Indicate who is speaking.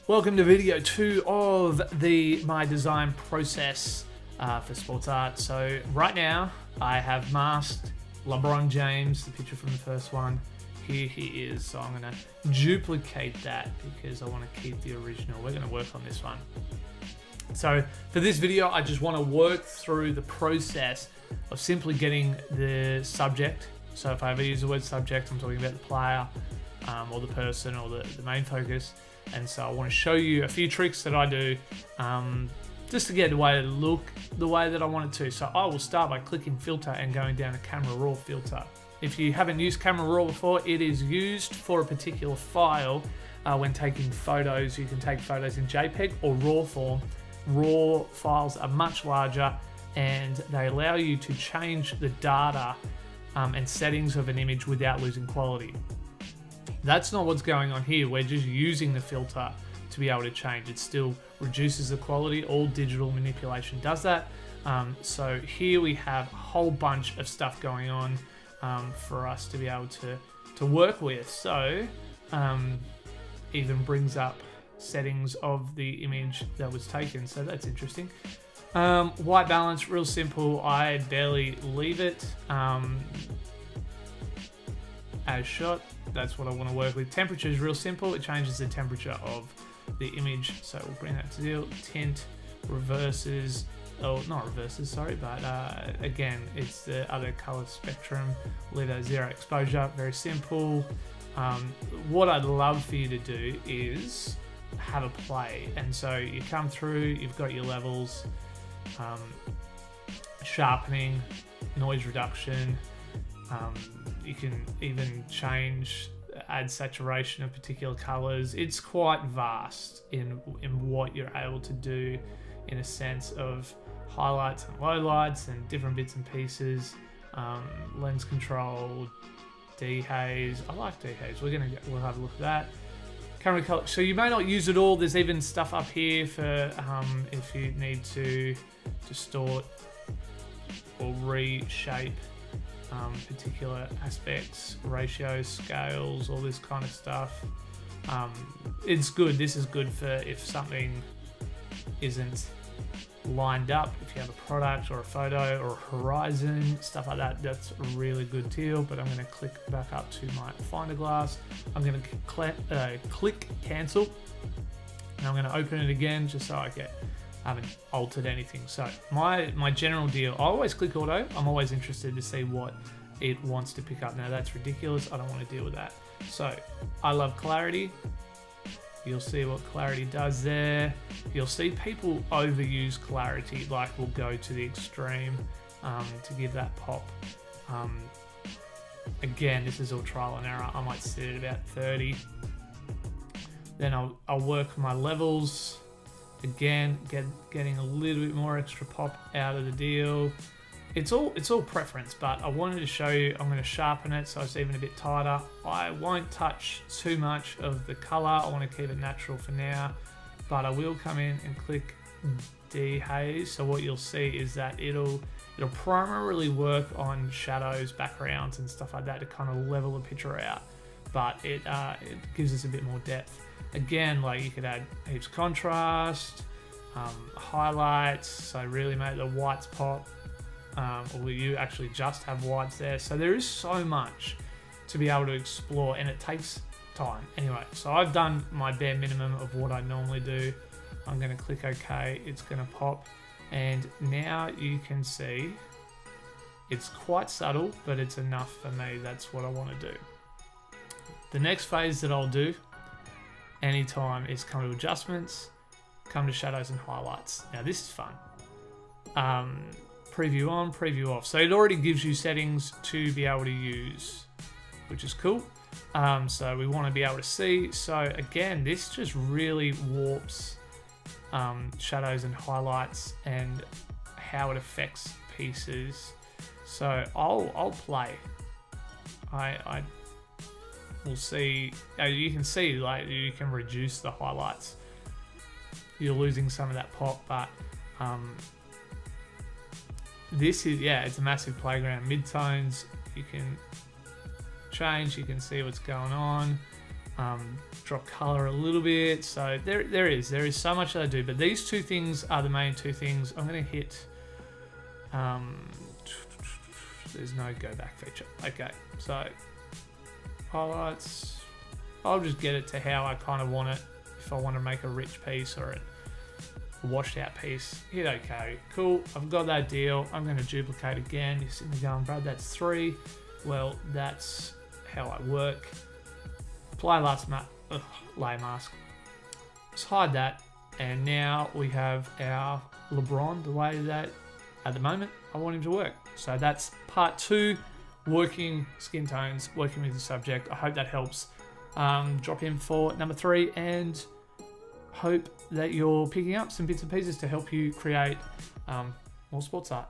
Speaker 1: Welcome to video 2 of my design process for sports art. So right now I have masked LeBron James, the picture from the first one. Here he is. So I'm going to duplicate that because I want to keep the original. We're going to work on this one. So for this video, I just want to work through the process of simply getting the subject. So if I ever use the word subject, I'm talking about the player or the person or the main focus. And so I want to show you a few tricks that I do just to get the way to look the way that I want it to. So I will start by clicking filter and going down to camera raw filter. If you haven't used camera raw before, it is used for a particular file when taking photos. You can take photos in JPEG or RAW form. RAW files are much larger and they allow you to change the data and settings of an image without losing quality. That's not what's going on here. We're just using the filter to be able to change. It still reduces the quality. All digital manipulation does that. So here we have a whole bunch of stuff going on for us to be able to work with. So even brings up settings of the image that was taken. So that's interesting. White balance, real simple. I barely leave it as shot. That's what I want to work with. Temperature is real simple. It changes the temperature of the image. So we'll bring that to zero. Tint, reverses, oh, not reverses, sorry, but again, it's the other color spectrum. Leave that zero exposure. Very simple. What I'd love for you to do is have a play. And so you come through, you've got your levels, sharpening, noise reduction. You can even add saturation of particular colors. It's quite vast in what you're able to do in a sense of highlights and lowlights and different bits and pieces. Lens control, dehaze. I like dehaze. We'll have a look at that. Camera color. So you may not use it all. There's even stuff up here for if you need to distort or reshape particular aspects, ratios, scales, all this kind of stuff. It's good. This is good for if something isn't lined up, if you have a product or a photo or a horizon, stuff like that. That's a really good tool. But I'm going to click back up to my finder glass. I'm going to click cancel, and I'm going to open it again just so I haven't altered anything. So my general deal, I always click auto. I'm always interested to see what it wants to pick up. Now that's ridiculous. I don't want to deal with that. So I love clarity. You'll see what clarity does there. You'll see people overuse clarity, like we'll go to the extreme to give that pop. Again, this is all trial and error. I might set it at about 30. Then I'll work my levels. Again, getting a little bit more extra pop out of the deal. It's all preference, but I wanted to show you. I'm going to sharpen it so it's even a bit tighter. I won't touch too much of the color. I want to keep it natural for now, but I will come in and click dehaze. So what you'll see is that it'll primarily work on shadows, backgrounds, and stuff like that to kind of level the picture out. But it gives us a bit more depth. Again, like you could add heaps of contrast, highlights, so really make the whites pop, or you actually just have whites there. So there is so much to be able to explore, and it takes time. Anyway, so I've done my bare minimum of what I normally do. I'm going to click OK. It's going to pop, and now you can see it's quite subtle, but it's enough for me. That's what I want to do. The next phase that I'll do anytime is come to adjustments, come to shadows and highlights. Now this is fun. Preview on, preview off. So it already gives you settings to be able to use, which is cool. So we want to be able to see. So again, this just really warps shadows and highlights and how it affects pieces. So I'll play. We'll see. You can see, like, you can reduce the highlights. You're losing some of that pop, but this is, yeah, it's a massive playground. Midtones, you can change. You can see what's going on. drop color a little bit. So there is so much that I do, but these two things are the main two things. I'm going to hit, there's no go back feature. Okay, so highlights, I'll just get it to how I kind of want it. If I want to make a rich piece or a washed out piece, hit OK. Cool, I've got that deal. I'm going to duplicate again. You're sitting there going, Brad, that's 3. Well, that's how I work. Apply layer mask. Just hide that. And now we have our LeBron the way that at the moment I want him to work. So that's part 2, working skin tones, working with the subject. I hope that helps. Drop in for number 3 and hope that you're picking up some bits and pieces to help you create more sports art.